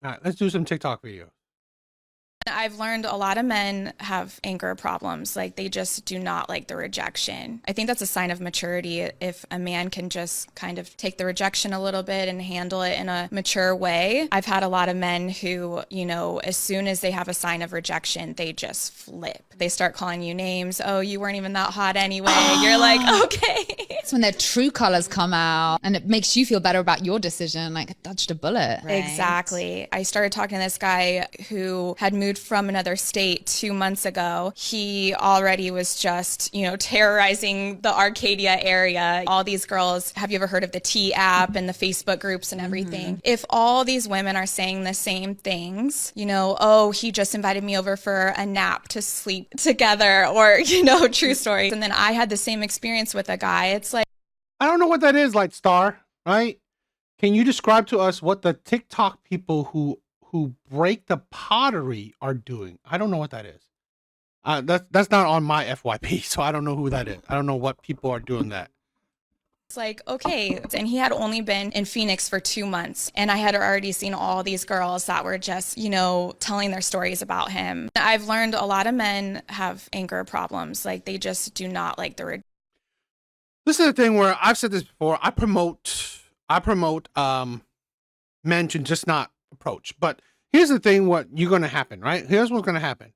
All right, let's do some TikTok video. I've learned a lot of men have anger problems. Like they just do not like the rejection. I think that's a sign of maturity if a man can just kind of take the rejection a little bit and handle it in a mature way. I've had a lot of men who, as soon as they have a sign of rejection, they just flip. They start calling you names. Oh, you weren't even that hot anyway. You're like, okay. It's when their true colors come out and it makes you feel better about your decision. Like I dodged a bullet. Right. Exactly. I started talking to this guy who had moved from another state 2 months ago. He already was just, terrorizing the Arcadia area. All these girls, have you ever heard of the T app and the Facebook groups and everything? Mm-hmm. If all these women are saying the same things, oh, he just invited me over for a nap to sleep together or, true stories. And then I had the same experience with a guy. It's like, I don't know what that is, like Star, right? Can you describe to us what the TikTok people who break the pottery are doing? I don't know what that is. That's not on my FYP, so I don't know who that is. I don't know what people are doing that. It's like, okay. And he had only been in Phoenix for 2 months. And I had already seen all these girls that were just, telling their stories about him. I've learned a lot of men have anger problems. Like they just do not like the. This is the thing where I've said this before. I promote men to just not approach. But here's the thing, what you're going to happen, right? Here's what's going to happen.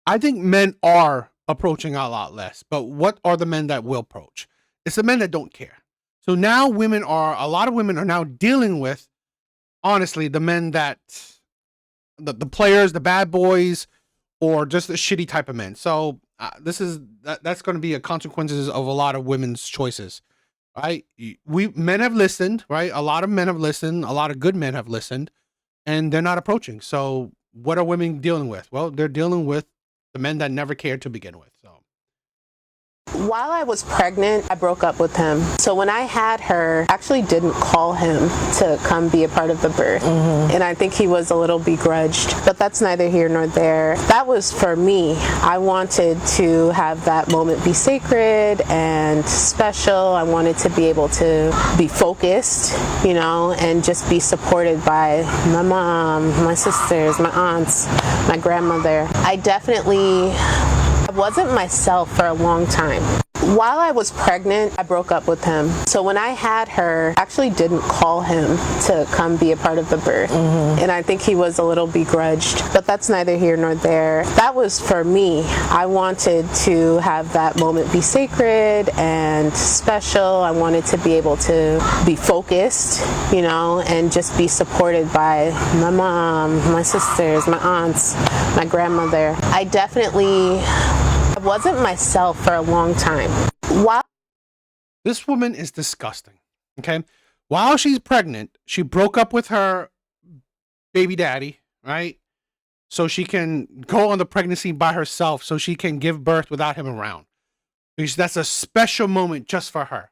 I think men are approaching a lot less, but what are the men that will approach? It's the men that don't care. So now a lot of women are now dealing with, honestly, the men that, the players, the bad boys, or just the shitty type of men. So that's going to be a consequences of a lot of women's choices, right? Men have listened, right? A lot of men have listened. A lot of good men have listened, and they're not approaching. So what are women dealing with? Well, they're dealing with the men that never cared to begin with. So while I was pregnant, I broke up with him. So when I had her, I actually didn't call him to come be a part of the birth. Mm-hmm. And I think he was a little begrudged, but that's neither here nor there. That was for me. I wanted to have that moment be sacred and special. I wanted to be able to be focused, and just be supported by my mom, my sisters, my aunts, my grandmother. I wasn't myself for a long time. While I was pregnant, I broke up with him. So when I had her, I actually didn't call him to come be a part of the birth. Mm-hmm. And I think he was a little begrudged, but that's neither here nor there. That was for me. I wanted to have that moment be sacred and special. I wanted to be able to be focused, and just be supported by my mom, my sisters, my aunts, my grandmother. I wasn't myself for a long time. This woman is disgusting. Okay. While she's pregnant, she broke up with her baby daddy, right? So she can go on the pregnancy by herself, so she can give birth without him around. Because that's a special moment just for her.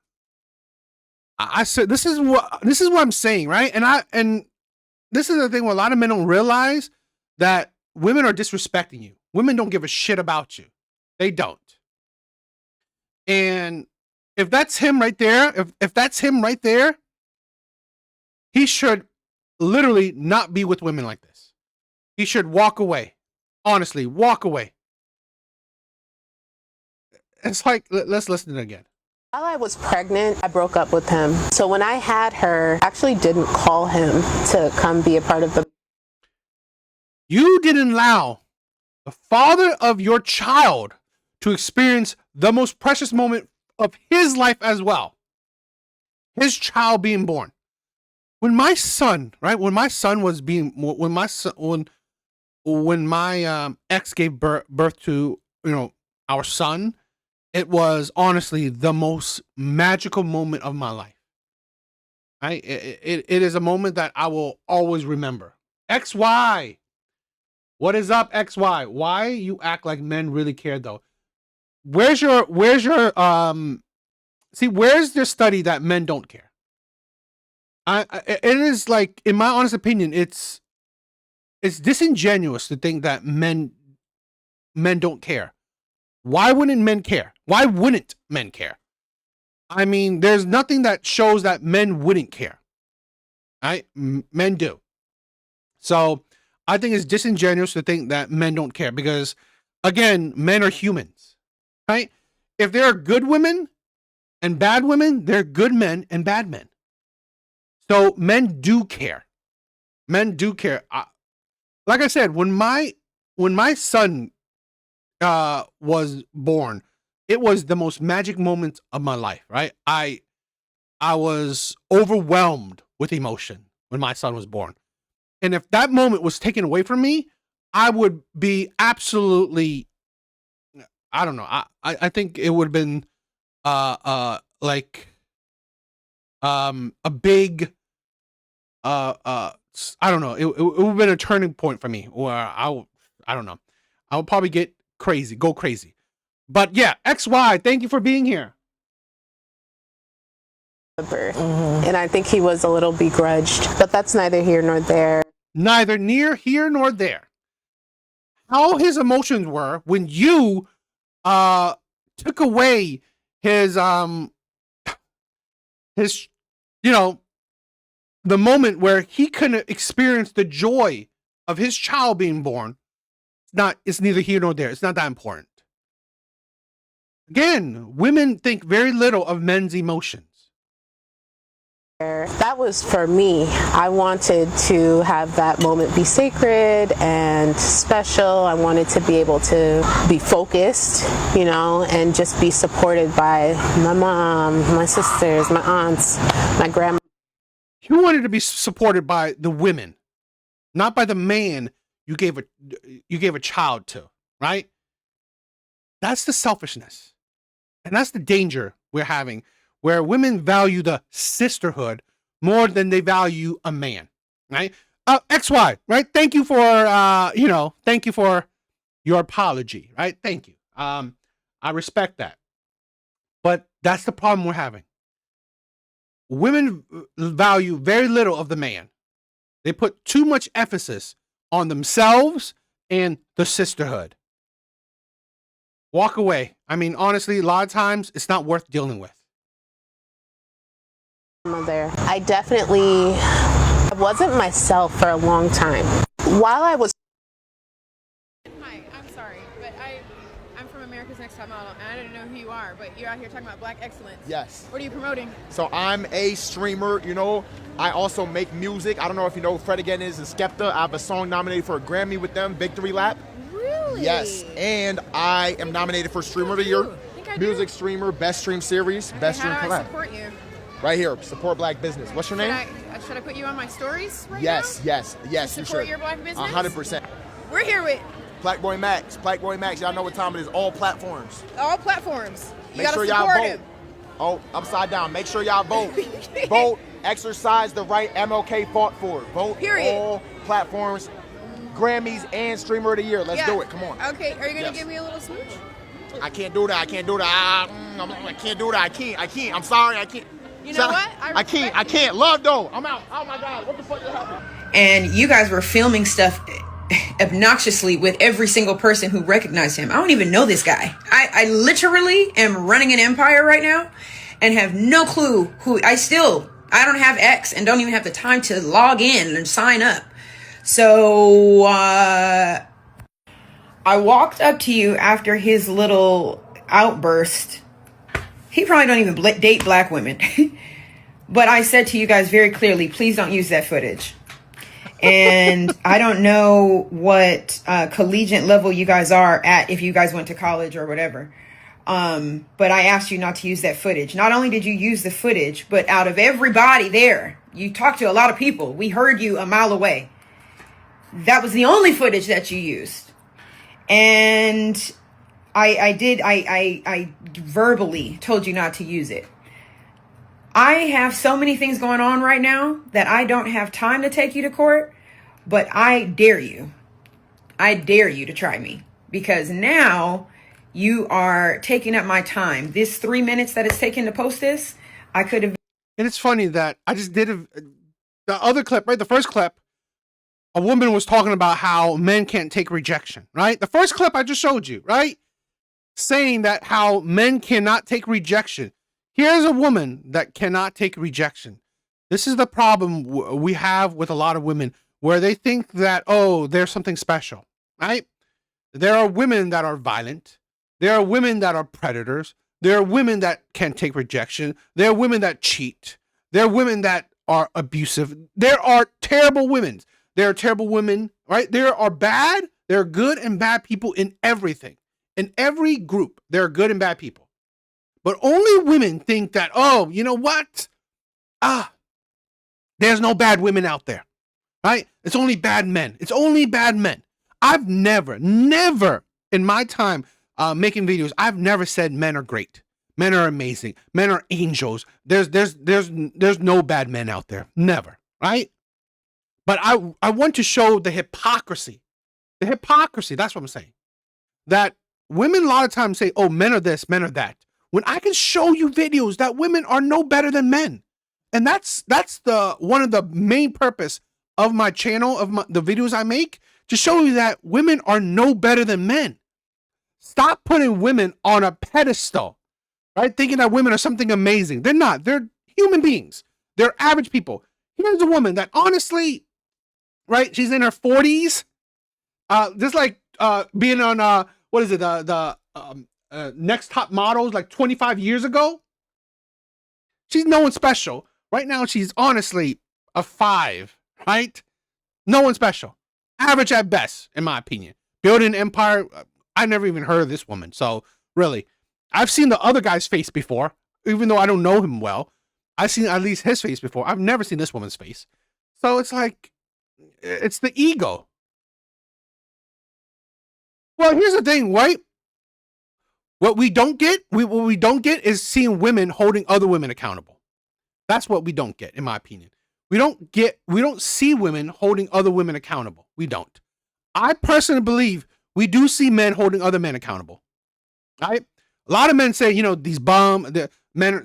I said this is what I'm saying, right? And this is the thing where a lot of men don't realize that women are disrespecting you. Women don't give a shit about you. They don't. And if that's him right there, if that's him right there, he should literally not be with women like this. He should walk away. Honestly, walk away. It's like, let's listen to it again. While I was pregnant, I broke up with him. So when I had her, I actually didn't call him to come be a part of the. You didn't allow the father of your child to experience the most precious moment of his life as well. His child being born. When my son, right? When my ex gave birth to, our son, it was honestly the most magical moment of my life. Right? It is a moment that I will always remember. XY. What is up, XY? Why you act like men really care though? Where's your where's the study that men don't care? It is like, in my honest opinion, it's disingenuous to think that men don't care. Why wouldn't men care? Why wouldn't men care? I mean, there's nothing that shows that men wouldn't care. Right? Men do. So I think it's disingenuous to think that men don't care because, again, men are humans, right? If there are good women and bad women, there are good men and bad men. So men do care. Men do care. Like I said, when my son was born, it was the most magic moment of my life, right? I was overwhelmed with emotion when my son was born. And if that moment was taken away from me, I would be absolutely, I don't know. I think it would have been like a big I don't know. It would have been a turning point for me where I don't know. I would probably go crazy. But yeah, XY, thank you for being here. And I think he was a little begrudged, but that's neither here nor there. Neither near here nor there. How his emotions were when you took away his the moment where he couldn't experience the joy of his child being born. It's neither here nor there. It's not that important. Again, women think very little of men's emotions. That was for me. I wanted to have that moment be sacred and special. I wanted to be able to be focused, and just be supported by my mom, my sisters, my aunts, my grandma. You wanted to be supported by the women, not by the man you gave a child to, right? That's the selfishness. And that's the danger we're having, where women value the sisterhood more than they value a man, right? XY, right? Thank you for, thank you for your apology, right? Thank you. I respect that. But that's the problem we're having. Women value very little of the man. They put too much emphasis on themselves and the sisterhood. Walk away. I mean, honestly, a lot of times it's not worth dealing with. I definitely wasn't myself for a long time. While I was Hi, I'm sorry, but I'm from America's Next Top Model, and I didn't know who you are, but you're out here talking about black excellence. Yes. What are you promoting? So I'm a streamer, I also make music. I don't know if you know who Fred Again is and Skepta. I have a song nominated for a Grammy with them, Victory Lap. Really? Yes, and I am nominated for Streamer of the Year. Music streamer, best stream series, best stream How do I collab. support you? Right here, support black business. What's your name? Should I put you on my stories right Yes, now? yes, yes, you Support should. your black business? 100%. We're here with Black Boy Max, y'all know what time it is, all platforms. all platforms. You Make gotta sure y'all support vote. him. Oh, upside down. Make sure y'all vote. Vote, exercise the right MLK fought for. Vote Period. all platforms, Grammys and Streamer of the Year. Let's do it. Come on. Okay, are you gonna Yes. give me a little smooch? I can't do that. I can't do that. I can't do that. I can't. I'm sorry. I can't. You know what? I can't. Love though. I'm out. Oh my God. What the fuck is happening? And you guys were filming stuff obnoxiously with every single person who recognized him. I don't even know this guy. I literally am running an empire right now and have no clue who I don't have X and don't even have the time to log in and sign up. So I walked up to you after his little outburst. He probably don't even date black women. But I said to you guys very clearly, please don't use that footage. And I don't know what collegiate level you guys are at, if you guys went to college or whatever. But I asked you not to use that footage. Not only did you use the footage, but out of everybody there, you talked to a lot of people. We heard you a mile away. That was the only footage that you used. And I verbally told you not to use it. I have so many things going on right now that I don't have time to take you to court, but I dare you. I dare you to try me, because now you are taking up my time. This 3 minutes that it's taken to post this, I could have. And it's funny that I just did the other clip, right? The first clip, a woman was talking about how men can't take rejection, right? The first clip I just showed you, right? Saying that how men cannot take rejection. Here's a woman that cannot take rejection. This is the problem we have with a lot of women. where they think that, oh, there's something special, right? There are women that are violent. There are women that are predators. There are women that can't take rejection. There are women that cheat. There are women that are abusive. There are terrible women. There are terrible women, right? There are bad. There are good and bad people in everything. In every group, there are good and bad people. But only women think that, oh, you know what? There's no bad women out there, right? It's only bad men. It's only bad men. I've never in my time making videos, I've never said men are great. Men are amazing. Men are angels. There's no bad men out there. Never, right? But I want to show the hypocrisy. The hypocrisy, that's what I'm saying. That women a lot of times say, oh, men are this, men are that. When I can show you videos that women are no better than men. And that's the one of the main purpose of my channel, the videos I make, to show you that women are no better than men. Stop putting women on a pedestal, right? Thinking that women are something amazing. They're not. They're human beings. They're average people. Here's a woman that honestly, right? She's in her 40s. Just like being on what is it? The Next Top Models like 25 years ago. She's no one special. Right now, she's honestly a 5, right? No one special. Average at best, in my opinion. Building an empire. I never even heard of this woman. So really, I've seen the other guy's face before, even though I don't know him well. I've seen at least his face before. I've never seen this woman's face. So it's like, it's the ego. Well, here's the thing, right? What we don't get is seeing women holding other women accountable. That's what we don't get, in my opinion. We don't see women holding other women accountable. We don't. I personally believe we do see men holding other men accountable. Right? A lot of men say, these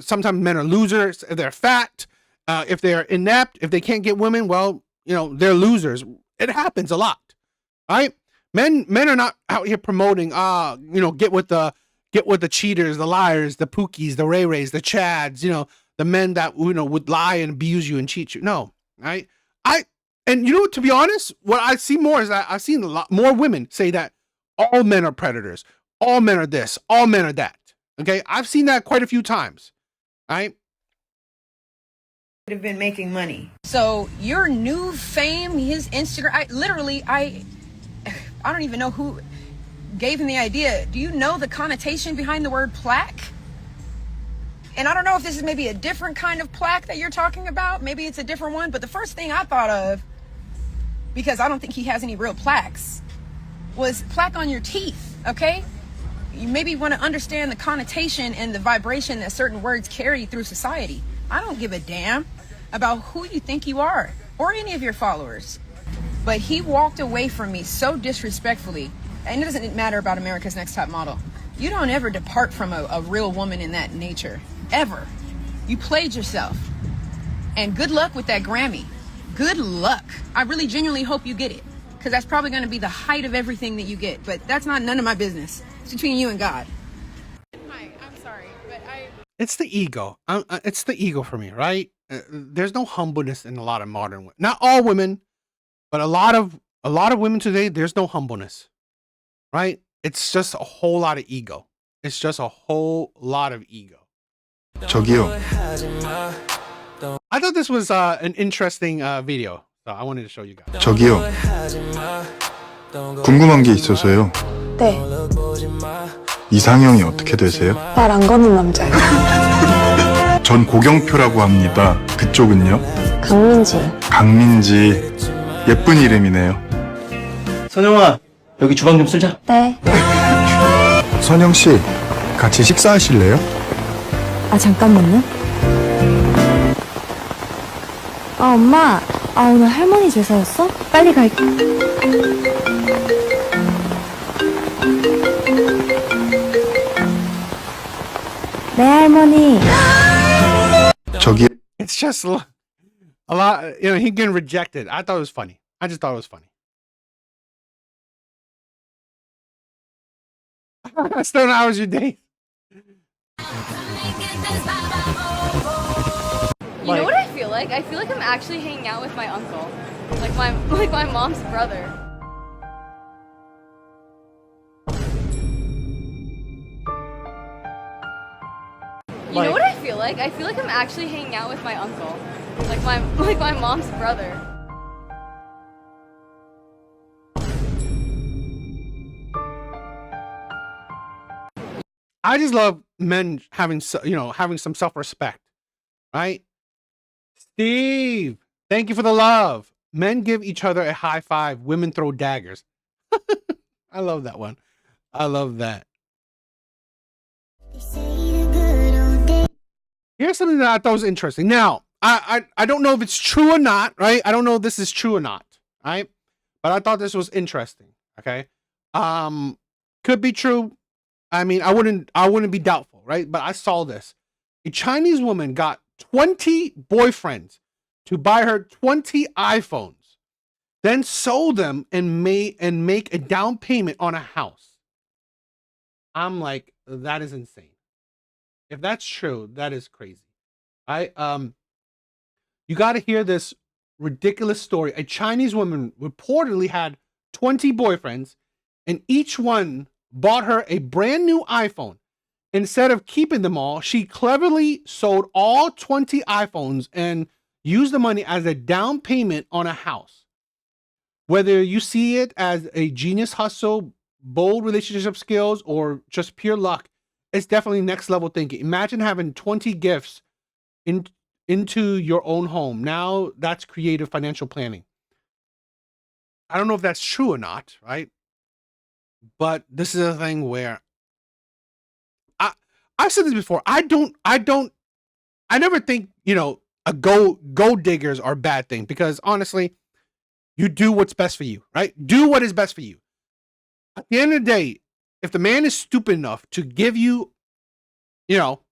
sometimes men are losers, they're fat, if they're inept, if they can't get women, well, they're losers. It happens a lot. Right? Men are not out here promoting, get with the cheaters, the liars, the pookies, the ray-rays, the chads, the men that, would lie and abuse you and cheat you. No, right? To be honest, what I see more is that I've seen a lot more women say that all men are predators. All men are this. All men are that. Okay? I've seen that quite a few times. Right? Have been making money. So your new fame, his Instagram, I don't even know who gave him the idea. Do you know the connotation behind the word plaque? And I don't know if this is maybe a different kind of plaque that you're talking about. Maybe it's a different one. But the first thing I thought of, because I don't think he has any real plaques, was plaque on your teeth, okay? You maybe want to understand the connotation and the vibration that certain words carry through society. I don't give a damn about who you think you are or any of your followers. But he walked away from me so disrespectfully. And it doesn't matter about America's Next Top Model. You don't ever depart from a real woman in that nature. Ever. You played yourself. And good luck with that Grammy. Good luck. I really genuinely hope you get it. Because that's probably going to be the height of everything that you get. But that's none of my business. It's between you and God. Hi, I'm sorry, but It's the ego. It's the ego for me, right? There's no humbleness in a lot of modern women. Not all women, but a lot of women today, there's no humbleness. Right? It's just a whole lot of ego. It's just a whole lot of ego. 저기요. I thought this was an interesting video, so I wanted to show you guys. 저기요. 궁금한 게 있어서요. 네, 이상형이 어떻게 되세요? 말 안 거는 남자예요. 전 고경표라고 합니다. 그쪽은요? 강민지. 강민지. 예쁜 이름이네요. 선영아, 여기 주방 좀 쓸자. 네. 선영 씨, 같이 식사하실래요? 아, 잠깐만요. 아, 엄마. 아, 오늘 할머니 제사였어? 빨리 갈게. 네, 할머니. 저기 It's just a lot, he getting rejected. I thought it was funny. I just thought it was funny. Stone, how was your day? You know what I feel like? I feel like I'm actually hanging out with my uncle. Like my mom's brother. You know what I feel like? I feel like I'm actually hanging out with my uncle. Like my mom's brother. I just love men having having some self-respect, right? Steve, thank you for the love. Men give each other a high five. Women throw daggers. I love that one. I love that. Here's something that I thought was interesting. Now, I don't know if it's true or not, right? I don't know if this is true or not, right? But I thought this was interesting. Okay. Could be true. I mean, I wouldn't be doubtful, right? But I saw this. A Chinese woman got 20 boyfriends to buy her 20 iPhones, then sold them and make a down payment on a house. I'm like, that is insane. If that's true, that is crazy. You got to hear this ridiculous story. A Chinese woman reportedly had 20 boyfriends, and each one bought her a brand new iPhone. Instead of keeping them all, she cleverly sold all 20 iPhones and used the money as a down payment on a house. Whether you see it as a genius hustle, bold relationship skills, or just pure luck, it's definitely next level thinking. Imagine having 20 gifts into your own home. Now that's creative financial planning. I don't know if that's true or not, right? But this is a thing where I've said this before. I never think, a gold diggers are a bad thing, because honestly, you do what's best for you, right? Do what is best for you. At the end of the day, if the man is stupid enough to give you,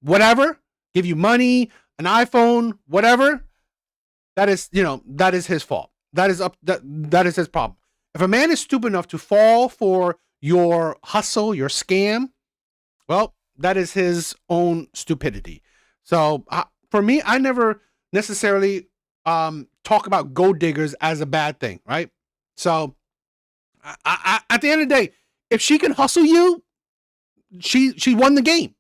whatever, give you money, an iPhone, whatever, that is his fault. That is his problem. If a man is stupid enough to fall for your hustle, your scam, well, that is his own stupidity. So for me, I never necessarily talk about gold diggers as a bad thing, right? So at the end of the day, if she can hustle you, she won the game,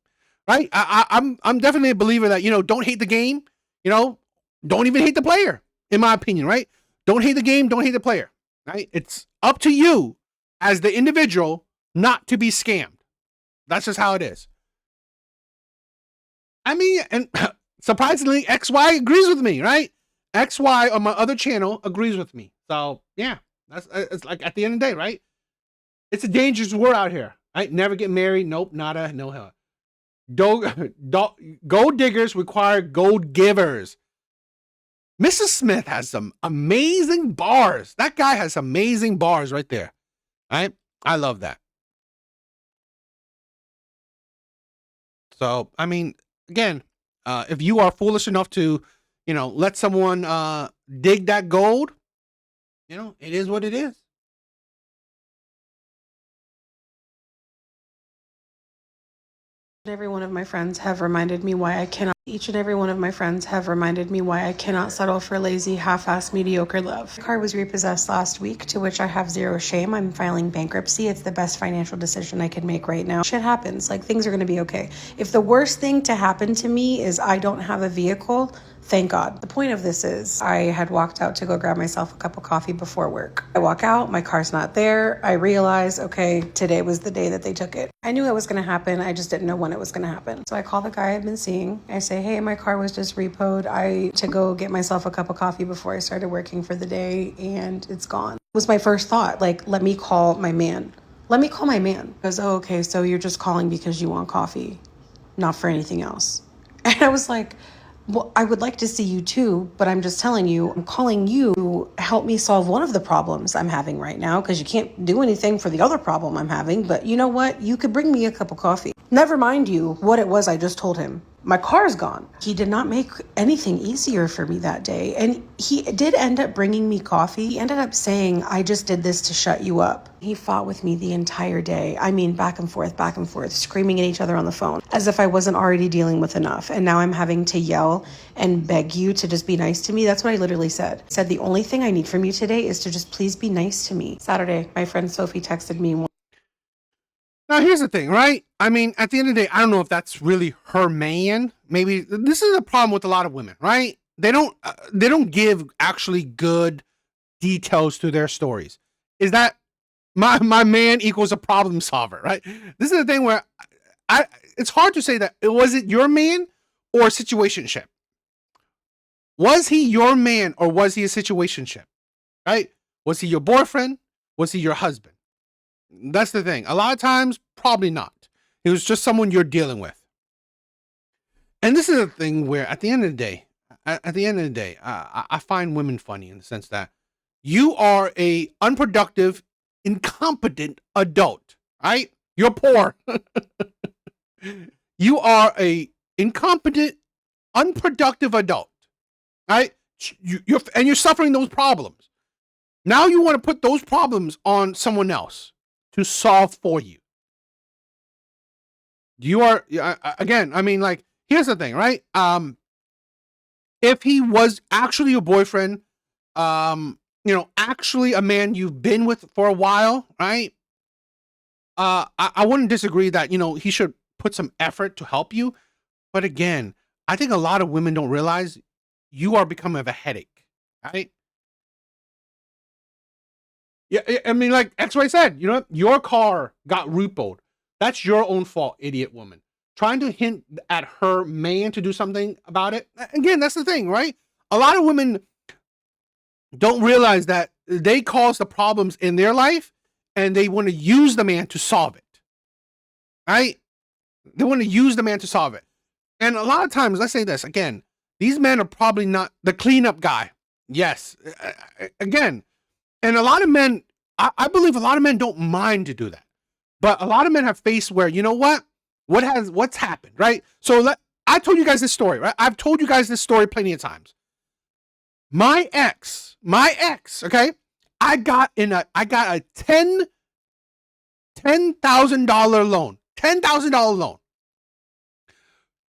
right? I'm definitely a believer that, don't hate the game, don't even hate the player, in my opinion, right? Don't hate the game, don't hate the player, right? It's up to you as the individual not to be scammed. That's just how it is. I mean, and surprisingly, XY agrees with me, right? XY on my other channel agrees with me. So yeah, it's like, at the end of the day, right? It's a dangerous world out here, right? Never get married. Nope, nada, no hell. Gold diggers require gold givers. Mrs. Smith has some amazing bars. That guy has amazing bars right there, right? I love that. So, I mean, again, if you are foolish enough to, let someone dig that gold, it is what it is. Every one of my friends have reminded me why I cannot. Each and every one of my friends have reminded me why I cannot settle for lazy, half-assed, mediocre love. My car was repossessed last week, to which I have zero shame. I'm filing bankruptcy. It's the best financial decision I could make right now. Shit happens. Things are going to be okay. If the worst thing to happen to me is I don't have a vehicle, thank God. The point of this is I had walked out to go grab myself a cup of coffee before work. I walk out, my car's not there. I realize, okay, today was the day that they took it. I knew it was going to happen. I just didn't know when it was going to happen. So I call the guy I've been seeing. I say, hey, my car was just repoed. To go get myself a cup of coffee before I started working for the day, and it's gone. It was my first thought, let me call my man. Let me call my man. He goes, oh, okay, so you're just calling because you want coffee, not for anything else. And I was like, well, I would like to see you too, but I'm just telling you, I'm calling you to help me solve one of the problems I'm having right now, because you can't do anything for the other problem I'm having. But you know what? You could bring me a cup of coffee. Never mind what it was I just told him. my car's gone. He did not make anything easier for me that day. And he did end up bringing me coffee. He ended up saying, I just did this to shut you up. He fought with me the entire day. I mean, back and forth, screaming at each other on the phone as if I wasn't already dealing with enough. And now I'm having to yell and beg you to just be nice to me. That's what I literally said. I said, the only thing I need from you today is to just please be nice to me. Saturday, my friend Sophie texted me. Now, here's the thing, right? I mean, at the end of the day, I don't know if that's really her man. Maybe this is a problem with a lot of women, right? They don't give actually good details to their stories. Is that my man equals a problem solver, right? This is the thing where it's hard to say that was it your man or a situationship. Was he your man or was he a situationship, right? Was he your boyfriend? Was he your husband? That's the thing. A lot of times, probably not. It was just someone you're dealing with. And this is the thing where at the end of the day, I find women funny in the sense that you are a unproductive, incompetent adult, right? You're poor. You are a incompetent, unproductive adult, right? You're suffering those problems. Now you want to put those problems on someone else to solve for you. You are, again, I mean, like, here's the thing, right? If he was actually your boyfriend, actually a man you've been with for a while, right? I wouldn't disagree that, he should put some effort to help you. But again, I think a lot of women don't realize you are becoming a headache, right? Yeah, I mean, like X-Ray said, your car got repoed. That's your own fault, idiot woman. Trying to hint at her man to do something about it. Again, that's the thing, right? A lot of women don't realize that they cause the problems in their life and they want to use the man to solve it, right? They want to use the man to solve it. And a lot of times, let's say this again, these men are probably not the cleanup guy. Yes. Again, and a lot of men, I believe a lot of men don't mind to do that. But a lot of men have faced where, what's happened, right? So I told you guys this story, right? I've told you guys this story plenty of times. My ex, okay? I got a $10,000 loan, $10,000 loan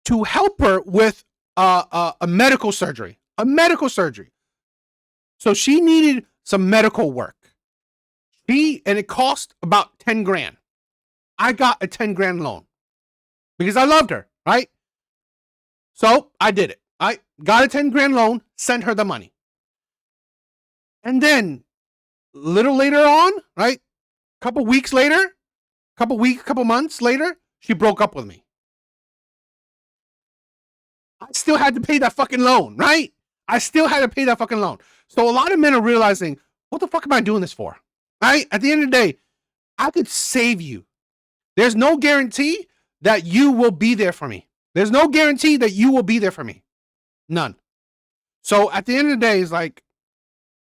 to help her with a medical surgery, So she needed some medical work. And it cost about 10 grand. I got a 10 grand loan because I loved her, right? So I did it. I got a 10 grand loan, sent her the money. And then a little later on, right? Couple months later, she broke up with me. I still had to pay that fucking loan, right? So a lot of men are realizing, what the fuck am I doing this for? Right? At the end of the day, I could save you. There's no guarantee that you will be there for me. None. So at the end of the day, it's like,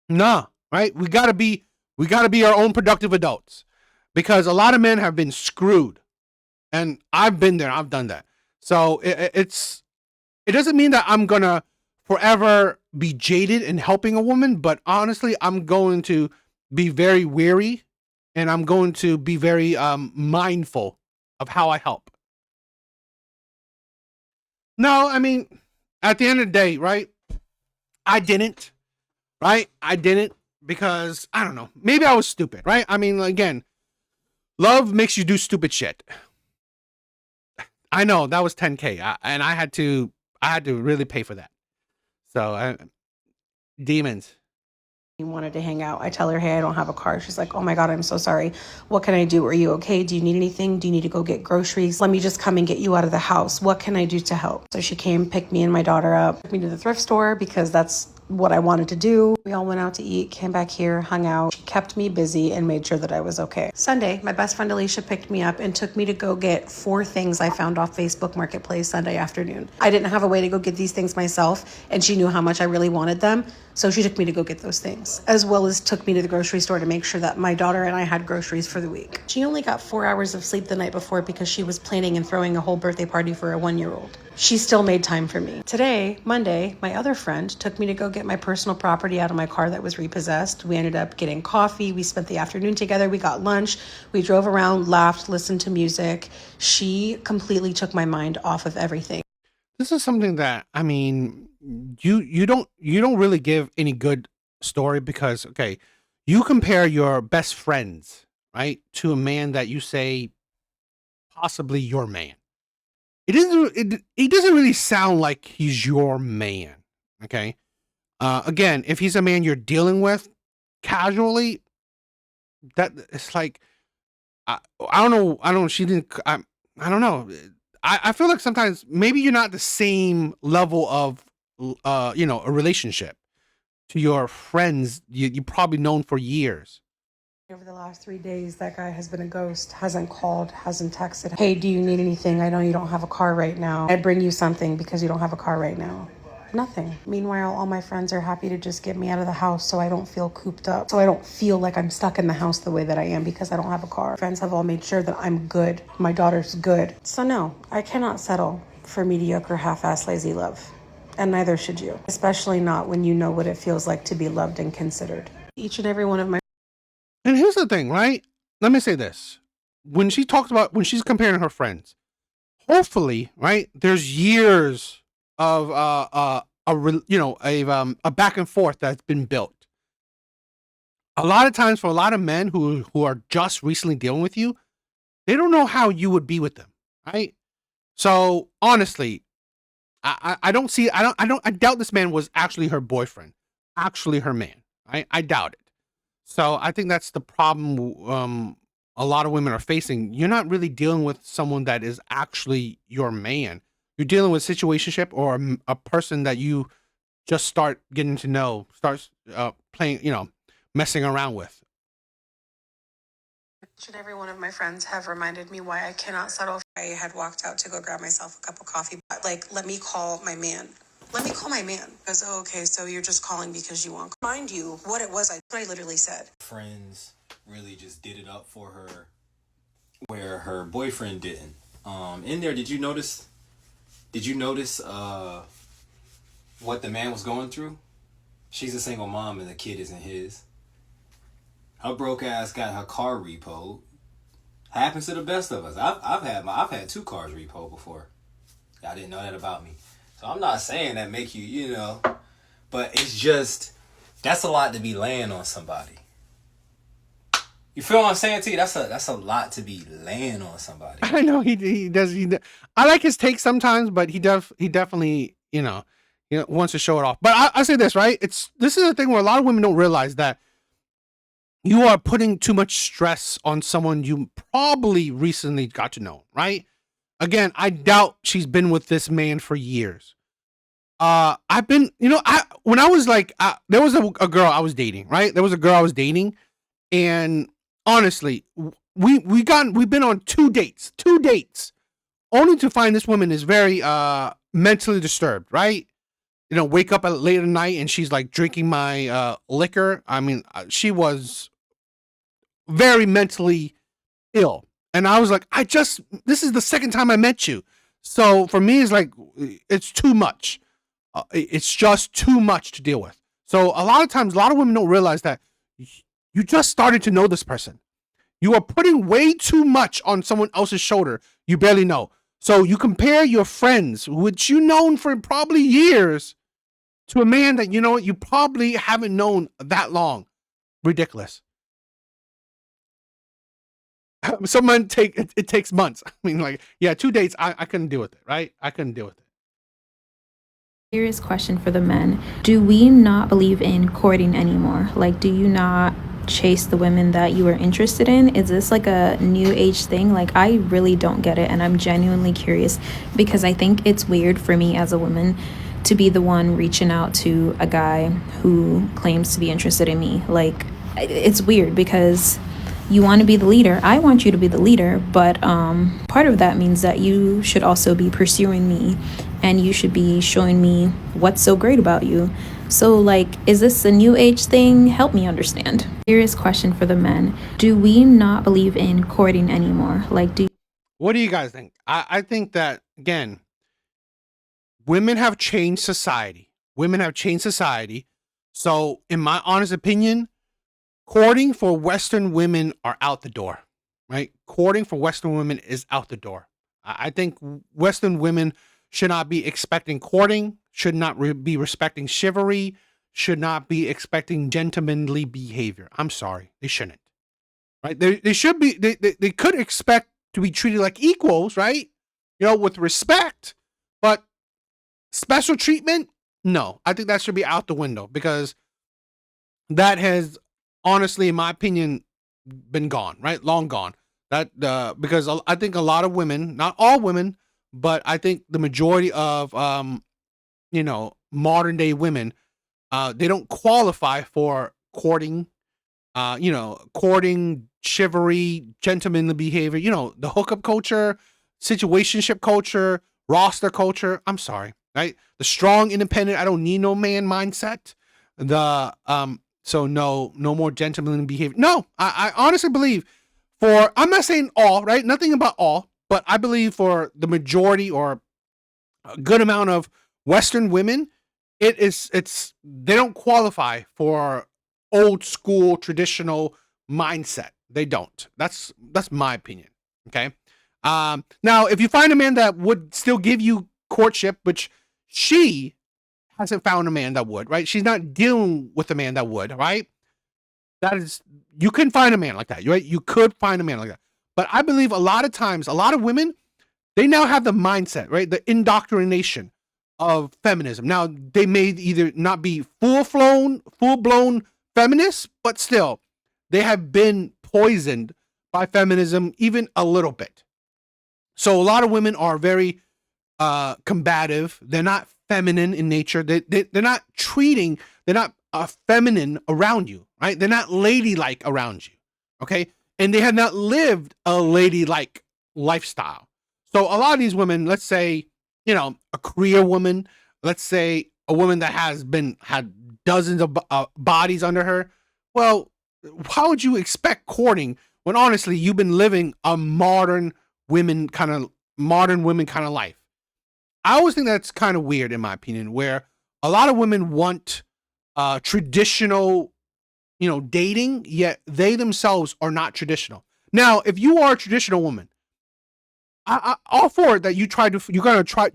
nah, right? We gotta be our own productive adults because a lot of men have been screwed, and I've been there. I've done that. So it doesn't mean that I'm gonna forever be jaded in helping a woman, but honestly, I'm going to be very wary and I'm going to be very mindful of how I help. No, I mean, at the end of the day, right? I didn't because I don't know. Maybe I was stupid, right? I mean, again, love makes you do stupid shit. I know that was $10K, and I had to really pay for that. So, demons. Wanted to hang out. I tell her, hey, I don't have a car. She's like, oh my God, I'm so sorry. What can I do? Are you okay? Do you need anything? Do you need to go get groceries? Let me just come and get you out of the house. What can I do to help? So she came, picked me and my daughter up, took me to the thrift store because that's what I wanted to do. We all went out to eat, came back here, hung out. She kept me busy and made sure that I was okay. Sunday, my best friend Alicia picked me up and took me to go get 4 things I found off Facebook Marketplace Sunday afternoon. I didn't have a way to go get these things myself, and she knew how much I really wanted them. So she took me to go get those things, as well as took me to the grocery store to make sure that my daughter and I had groceries for the week. She only got 4 hours of sleep the night before because she was planning and throwing a whole birthday party for a 1-year-old. She still made time for me. Today, Monday, my other friend took me to go get my personal property out of my car that was repossessed. We ended up getting coffee. We spent the afternoon together. We got lunch. We drove around, laughed, listened to music. She completely took my mind off of everything. This is something that, I mean, you don't really give any good story because, okay, you compare your best friends, right, to a man that you say possibly your man. He doesn't really sound like he's your man. Okay. Again, if he's a man you're dealing with casually, that it's like, I don't know. I don't. She didn't. I don't know. I feel like sometimes maybe you're not the same level of a relationship to your friends you probably known for years. Over the last 3 days, that guy has been a ghost, hasn't called, hasn't texted. Hey, do you need anything? I know you don't have a car right now. I'd bring you something because you don't have a car right now. Nothing. Meanwhile, all my friends are happy to just get me out of the house so I don't feel cooped up. So I don't feel like I'm stuck in the house the way that I am because I don't have a car. Friends have all made sure that I'm good. My daughter's good. So no, I cannot settle for mediocre, half-assed, lazy love. And neither should you. Especially not when you know what it feels like to be loved and considered. Each and every one of my... And here's the thing, right? Let me say this. When she's comparing her friends, hopefully, right, there's years of a back and forth that's been built. A lot of times for a lot of men who are just recently dealing with you, they don't know how you would be with them, right? So honestly, I doubt this man was actually her boyfriend, actually her man. I doubt it. So I think that's the problem a lot of women are facing. You're not really dealing with someone that is actually your man. You're dealing with a situationship or a person that you just start getting to know, starts playing, messing around with. Each and every one of my friends have reminded me why I cannot settle. I had walked out to go grab myself a cup of coffee. Like, let me call my man. Let me call my man. Because, okay, so you're just calling because you want. Mind you, what it was, I literally said. Friends really just did it up for her where her boyfriend didn't. In there, did you notice what the man was going through? She's a single mom and the kid isn't his. Her broke ass got her car repoed. Happens to the best of us. I've had 2 cars repoed before. Y'all didn't know that about me. So I'm not saying that make you, but it's just, that's a lot to be laying on somebody. You feel what I'm saying to you? That's a lot to be laying on somebody. I know he does. I like his take sometimes, but he definitely, wants to show it off. But I say this, right? This is the thing where a lot of women don't realize that you are putting too much stress on someone you probably recently got to know, right? Again, I doubt she's been with this man for years. I've been, when I was like, there was a girl I was dating, right? There was a girl I was dating, and honestly, we've been on 2 dates, only to find this woman is very mentally disturbed, right? Wake up late at night and she's like drinking my liquor. I mean, she was very mentally ill. And I was like, this is the second time I met you. So for me, it's like, it's too much. It's just too much to deal with. So a lot of times, a lot of women don't realize that you just started to know this person. You are putting way too much on someone else's shoulder you barely know. So you compare your friends, which you've known for probably years, to a man that, you probably haven't known that long. Ridiculous. It takes months. I mean, 2 dates, I couldn't deal with it, right? I couldn't deal with it. Serious question for the men. Do we not believe in courting anymore? Do you not chase the women that you are interested in? Is this like a new age thing? I really don't get it, and I'm genuinely curious because I think it's weird for me as a woman to be the one reaching out to a guy who claims to be interested in me. It's weird because you want to be the leader. I want you to be the leader, but part of that means that you should also be pursuing me and you should be showing me what's so great about you. So, like, is this a new age thing? Help me understand. Serious question for the men. Do we not believe in courting anymore? Like, What do you guys think? I think that, again, women have changed society. Women have changed society. So, in my honest opinion, courting for Western women are out the door, right? Courting for Western women is out the door. I think Western women should not be expecting courting, should not be respecting chivalry, should not be expecting gentlemanly behavior. I'm sorry, they shouldn't, right? They should be, they could expect to be treated like equals, right? You know, with respect, but special treatment, no. I think that should be out the window, because that has, honestly, in my opinion, been gone, right? Long gone. That because I think a lot of women, not all women, but I think the majority of you know, modern day women, they don't qualify for courting, you know, courting, chivalry, gentlemanly behavior, you know, the hookup culture, situationship culture, roster culture. I'm sorry, right? The strong, independent, I don't need no man mindset. The so no more gentlemanly behavior. No, I honestly believe, for, I'm not saying all, right? Nothing about all, but I believe for the majority or a good amount of Western women, it's they don't qualify for old school traditional mindset. They don't. That's my opinion. Okay. Now, if you find a man that would still give you courtship, which she hasn't found a man that would, right? She's not dealing with a man that would, right? That is, you can find a man like that, right? You could find a man like that. But I believe a lot of times, a lot of women, they now have the mindset, right? The indoctrination of feminism. Now, they may either not be full-blown feminists, but still, they have been poisoned by feminism even a little bit. So a lot of women are very combative. They're not feminine in nature. They're not treating, they're not feminine around you, right? They're not ladylike around you, okay? And they have not lived a ladylike lifestyle. So a lot of these women, let's say, you know, a career woman, let's say a woman that had dozens of bodies under her. Well, how would you expect courting when honestly you've been living a modern women kind of life? I always think that's kind of weird, in my opinion, where a lot of women want traditional, you know, dating, yet they themselves are not traditional. Now, if you are a traditional woman, I all for it that you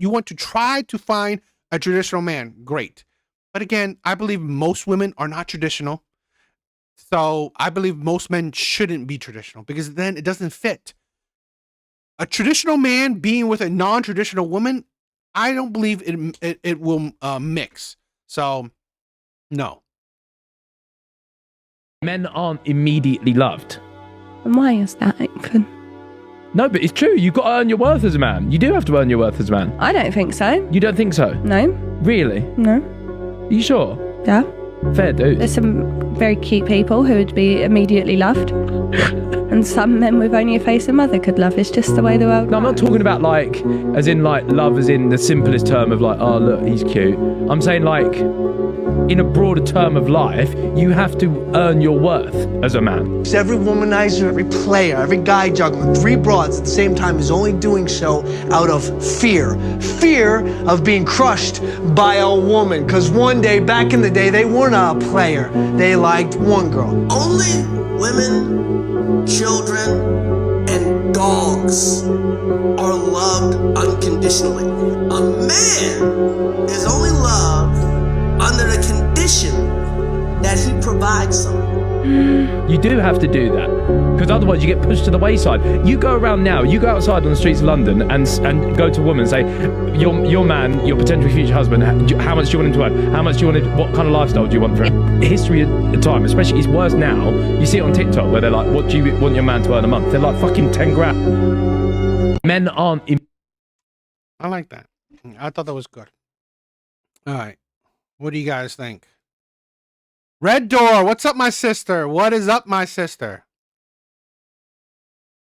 want to try to find a traditional man. Great. But again, I believe most women are not traditional. So I believe most men shouldn't be traditional, because then it doesn't fit. A traditional man being with a non-traditional woman, I don't believe it will mix. So no. Men aren't immediately loved. And why is that, Ethan? No, but it's true. You've got to earn your worth as a man. You do have to earn your worth as a man. I don't think so. You don't think so? No. Really? No. Are you sure? Yeah. Fair dude. There's some very cute people who would be immediately loved. And some men with only a face a mother could love. It's just the way the world No, I'm not talking about like, as in like love as in the simplest term of like, oh look, he's cute. I'm saying like, in a broader term of life, you have to earn your worth as a man. Every womanizer, every player, every guy juggling 3 broads at the same time is only doing so out of fear. Fear of being crushed by a woman. Because one day, back in the day, they weren't a player. They liked one girl. Only women, children, and dogs are loved unconditionally. A man is only loved under the condition that he provides something. You do have to do that, because otherwise you get pushed to the wayside. You go around now, you go outside on the streets of London and go to a woman and say, your man, your potential future husband, how much do you want him to earn? How much do you want what kind of lifestyle do you want for him? History of the time, especially, it's worse now. You see it on TikTok where they're like, what do you want your man to earn a month? They're like fucking 10 grand. Men aren't... I like that. I thought that was good. All right. What do you guys think? Red Door, what's up, my sister? What is up, my sister?